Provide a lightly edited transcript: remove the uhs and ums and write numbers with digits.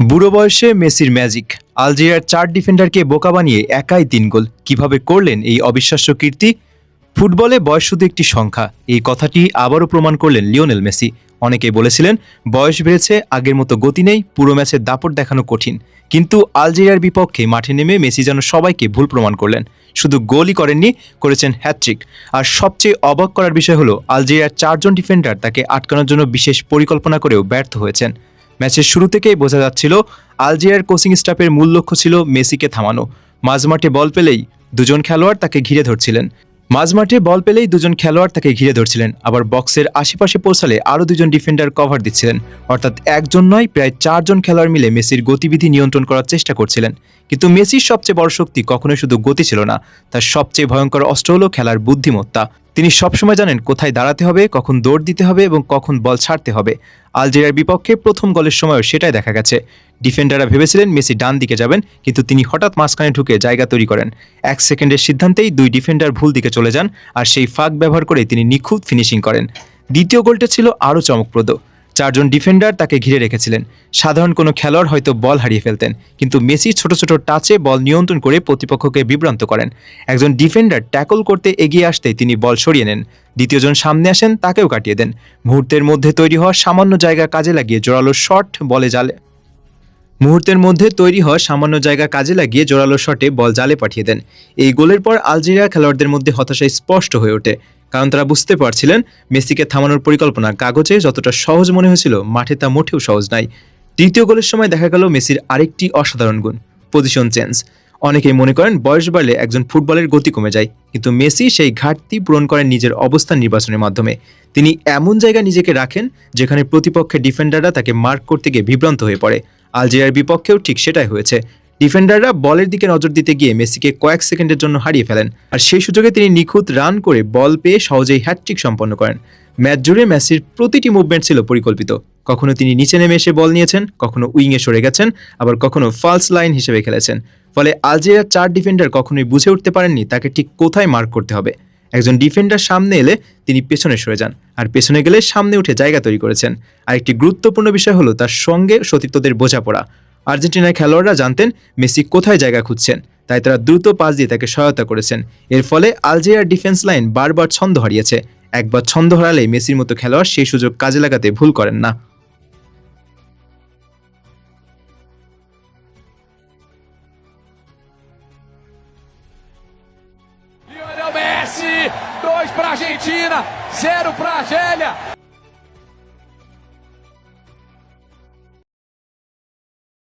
বুড়ো বয়সে মেসির ম্যাজিক। আলজেরিয়ার ৪ ডিফেন্ডারকে বোকা বানিয়ে একাই ৩ গোল। কিভাবে করলেন এই অবিশ্বাস্য কীর্তি? ফুটবলে বয়স শুধু একটি সংখ্যা, এই কথাটি আবারও প্রমাণ করলেন লিওনেল মেসি। অনেকেই বলেছিলেন বয়স বেড়েছে, আগের মতো গতি নেই, পুরো ম্যাচে দাপট দেখানো কঠিন। কিন্তু আলজেরিয়ার বিপক্ষে মাঠে নেমে মেসি যেন সবাইকে ভুল প্রমাণ করলেন। শুধু গোলই করেননি, করেছেন হ্যাটট্রিক। আর সবচেয়ে অবাক করার বিষয় হলো আলজেরিয়ার ৪ ডিফেন্ডার তাকে আটকানোর জন্য বিশেষ পরিকল্পনা করেও ব্যর্থ হয়েছেন। ম্যাচের শুরু থেকেই বোঝা যাচ্ছিল আলজেরিয়ার কোচিং স্টাফের মূল লক্ষ্য ছিল মেসিকে থামানো। মাঝমাঠে বল পেলেই দুজন খেলোয়াড় তাকে ঘিরে ধরছিলেন, আবার বক্সের আশেপাশে পৌঁছালে আরও ২জন ডিফেন্ডার কভার দিচ্ছিলেন। অর্থাৎ একজন নয়, প্রায় ৪জন খেলোয়াড় মিলে মেসির গতিবিধি নিয়ন্ত্রণ করার চেষ্টা করছিলেন। কিন্তু মেসির সবচেয়ে বড় শক্তি কখনোই শুধু গতি ছিল না, তার সবচেয়ে ভয়ঙ্কর অস্ত্র হলো খেলার বুদ্ধিমত্তা। তিনি সবসময় জানেন কোথায় দাঁড়াতে হবে, কখন দৌড় দিতে হবে এবং কখন বল ছাড়তে হবে। আলজেরিয়ার বিপক্ষে প্রথম গোলের সময়ও সেটাই দেখা গেছে। ডিফেন্ডাররা ভেবেছিলেন মেসি ডান দিকে যাবেন, কিন্তু তিনি হঠাৎ মাঝখানে ঢুকে জায়গা তৈরি করেন। ১ সেকেন্ডের সিদ্ধান্তেই ২ ডিফেন্ডার ভুল দিকে চলে যান, আর সেই ফাঁক ব্যবহার করে তিনি নিখুঁত ফিনিশিং করেন। দ্বিতীয় গোলটা ছিল আরও চমকপ্রদ। ৪জন ডিফেন্ডার তাকে ঘিরে রেখেছিলেন। সাধারণ কোনো খেলোয়াড় হয়তো বল হারিয়ে ফেলতেন, কিন্তু মেসি ছোট ছোট টাচে বল নিয়ন্ত্রণ করে প্রতিপক্ষকে বিভ্রান্ত করেন। একজন ডিফেন্ডার ট্যাকল করতে এগিয়ে আসতেই তিনি বল সরিয়ে নেন। দ্বিতীয়জন সামনে আসেন, তাকেও কাটিয়ে দেন। মুহূর্তের মধ্যে তৈরি হওয়া সামান্য জায়গা কাজে লাগিয়ে জোরালো শটে বল জালে পাঠিয়ে দেন। এই গোলের পর আলজেরিয়া খেলোয়াড়দের মধ্যে হতাশা স্পষ্ট হয়ে ওঠে, কারণ তারা বুঝতে পারছিলেন মেসিকে থামানোর পরিকল্পনা কাগজে যতটা সহজ মনে হয়েছিল, মাঠে তা মোটেও সহজ নয়। তৃতীয় গোলের সময় দেখা গেল মেসির আরেকটি অসাধারণ গুণ, পজিশন চেঞ্জ। অনেকেই মনে করেন বয়স বাড়লে একজন ফুটবলের গতি কমে যায়, কিন্তু মেসি সেই ঘাটতি পূরণ করেন নিজের অবস্থান নির্বাচনের মাধ্যমে। তিনি এমন জায়গায় নিজেকে রাখেন যেখানে প্রতিপক্ষের ডিফেন্ডাররা তাকে মার্ক করতে গিয়ে বিভ্রান্ত হয়ে পড়ে। আলজেরিয়ার বিপক্ষেও ঠিক সেটাই হয়েছে। ডিফেন্ডাররা বলের দিকে নজর দিতে গিয়ে মেসিকে কয়েক সেকেন্ডের জন্য হারিয়ে ফেলেন, আর সেই সুযোগে তিনি নিখুঁত রান করে বল পেয়ে সহজেই হ্যাটট্রিক সম্পন্ন করেন। ম্যাচ জুড়ে মেসির প্রতিটি মুভমেন্ট ছিল পরিকল্পিত। কখনো তিনি নিচে নেমে এসে বল নিয়েছেন, কখনো উইংয়ে সরে গেছেন, আবার কখনো ফালস লাইন হিসেবে খেলেছেন। ফলে আলজেরিয়ার ৪ ডিফেন্ডার কখনোই বুঝে উঠতে পারেননি তাকে ঠিক কোথায় মার্ক করতে হবে। একজন ডিফেন্ডার সামনে এলে তিনি পেছনে সরে যান, আর পেছনে গেলে সামনে উঠে জায়গা তৈরি করেছেন। আরেকটি গুরুত্বপূর্ণ বিষয় হলো তার সঙ্গে সতীর্থদের বোঝাপড়া। আর্জেন্টিনার খেলোয়াড়রা জানতেন মেসি কোথায় জায়গা খুঁজছেন, তাই তারা দ্রুত পাস দিয়ে তাকে সহায়তা করেছেন। এর ফলে আলজেরিয়ার ডিফেন্স লাইন বারবার ছন্দ হারিয়েছে। একবার ছন্দ হারালে মেসির মতো খেলোয়াড় সেই সুযোগ কাজে লাগাতে ভুল করেন না। Lionel Messi, 2 para Argentina, 0 para Argélia.